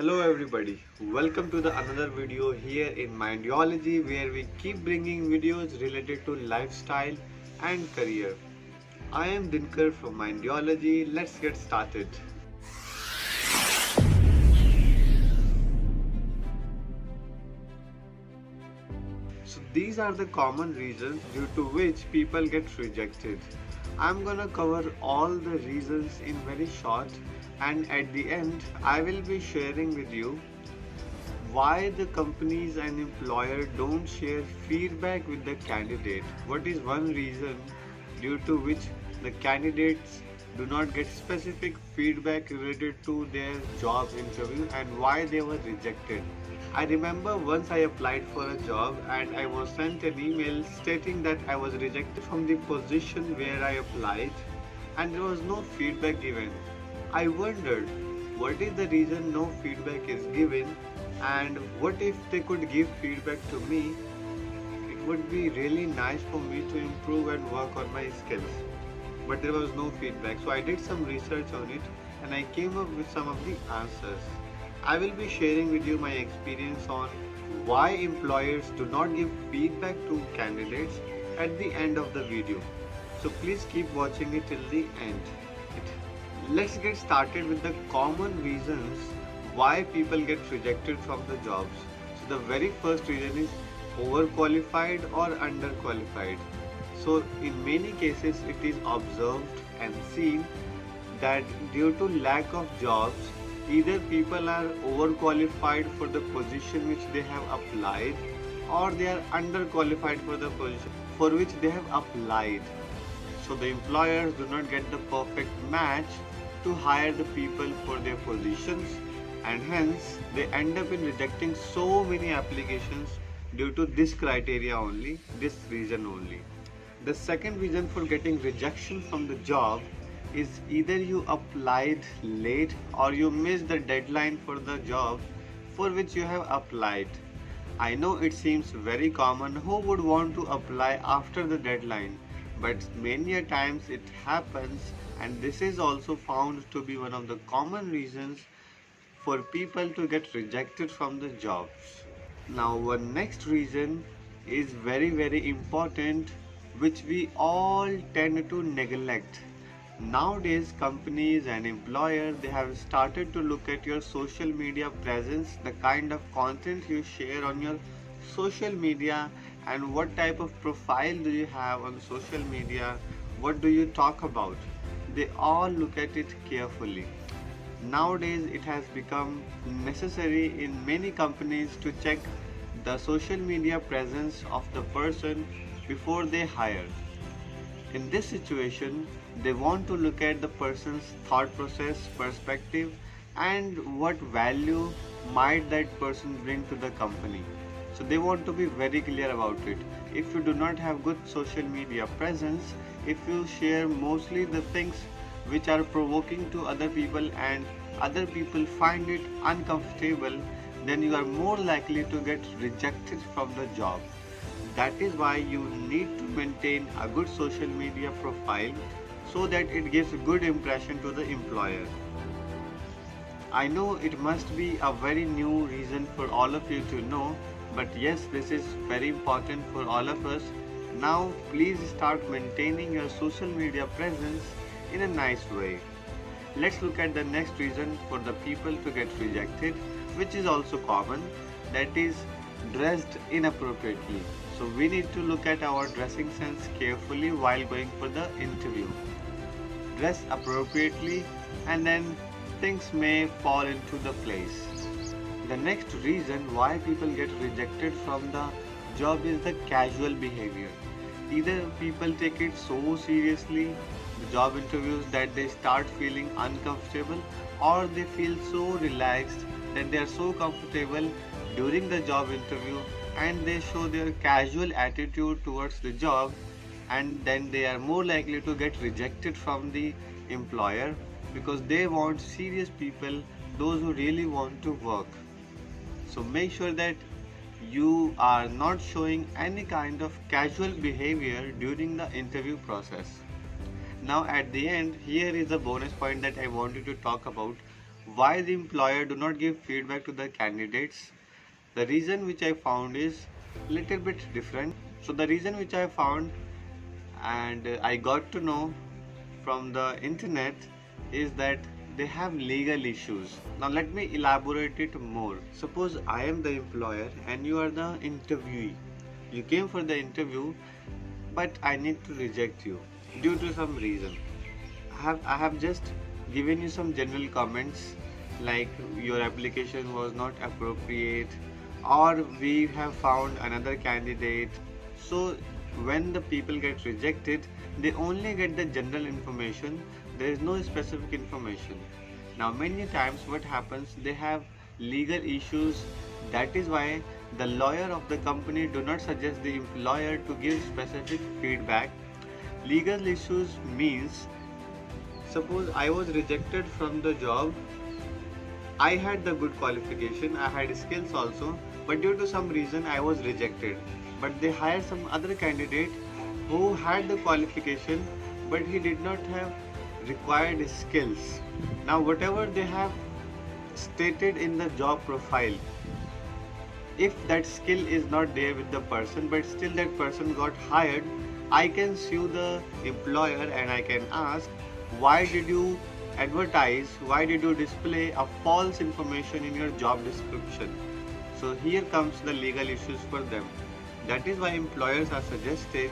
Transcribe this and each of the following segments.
Hello everybody, welcome to the another video here in Mindiology where we keep bringing videos related to lifestyle and career. I am Dinkar from Mindiology. Let's get started. So these are the common reasons due to which people get rejected. I'm gonna cover all the reasons in very short, and at the end I will be sharing with you why the companies and employer don't share feedback with the candidate. What is one reason due to which the candidates do not get specific feedback related to their job interview and why they were rejected. I remember once I applied for a job and I was sent an email stating that I was rejected from the position where I applied and there was no feedback given. I wondered what is the reason no feedback is given, and what if they could give feedback to me. It would be really nice for me to improve and work on my skills. But there was no feedback, so I did some research on it and I came up with some of the answers. I will be sharing with you my experience on why employers do not give feedback to candidates at the end of the video. So please keep watching it till the end. Let's get started with the common reasons why people get rejected from the jobs. So the very first reason is overqualified or underqualified. So in many cases it is observed and seen that due to lack of jobs, either people are overqualified for the position which they have applied or they are underqualified for the position for which they have applied. So the employers do not get the perfect match to hire the people for their positions, and hence they end up in rejecting so many applications due to this criteria only, this reason only. The second reason for getting rejection from the job is either you applied late or you missed the deadline for the job for which you have applied. I know it seems very common, who would want to apply after the deadline, but many a times it happens, and this is also found to be one of the common reasons for people to get rejected from the jobs. Now one next reason is very important, which we all tend to neglect. Nowadays companies and employers, they have started to look at your social media presence, the kind of content you share on your social media, and what type of profile do you have on social media, what do you talk about. They all look at it carefully. Nowadays it has become necessary in many companies to check the social media presence of the person before they hire. In this situation, they want to look at the person's thought process, perspective, and what value might that person bring to the company. So they want to be very clear about it. If you do not have good social media presence, if you share mostly the things which are provoking to other people and other people find it uncomfortable, then you are more likely to get rejected from the job. That is why you need to maintain a good social media profile so that it gives a good impression to the employer. I know it must be a very new reason for all of you to know, but yes, this is very important for all of us. Now please start maintaining your social media presence in a nice way. Let's look at the next reason for the people to get rejected, which is also common, that is dressed inappropriately. So we need to look at our dressing sense carefully while going for the interview. Dress appropriately and then things may fall into the place. The next reason why people get rejected from the job is the casual behavior. Either people take it so seriously, the job interviews, that they start feeling uncomfortable, or they feel so relaxed that they are so comfortable during the job interview and they show their casual attitude towards the job, and then they are more likely to get rejected from the employer because they want serious people, those who really want to work. So make sure that you are not showing any kind of casual behavior during the interview process. Now at the end, here is a bonus point that I wanted to talk about. Why the employer do not give feedback to the candidates? The reason which I found is little bit different. So the reason which I found and I got to know from the internet is that they have legal issues. Now let me elaborate it more. Suppose I am the employer and you are the interviewee. You came for the interview, but I need to reject you due to some reason. I have just given you some general comments like your application was not appropriate or we have found another candidate. So when the people get rejected, they only get the general information. There is no specific information. Now many times what happens, they have legal issues. That is why the lawyer of the company do not suggest the employer to give specific feedback. Legal issues means, suppose I was rejected from the job. I had the good qualification, I had skills also, but due to some reason I was rejected. But they hired some other candidate who had the qualification, but he did not have required skills. Now whatever they have stated in the job profile, if that skill is not there with the person but still that person got hired, I can sue the employer and I can ask, why did you advertise, why did you display a false information in your job description? So here comes the legal issues for them. That is why employers are suggested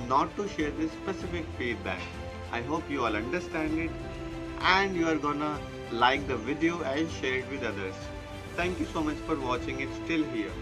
not to share this specific feedback. I hope you all understand it and you are gonna like the video and share it with others. Thank you so much for watching it till here.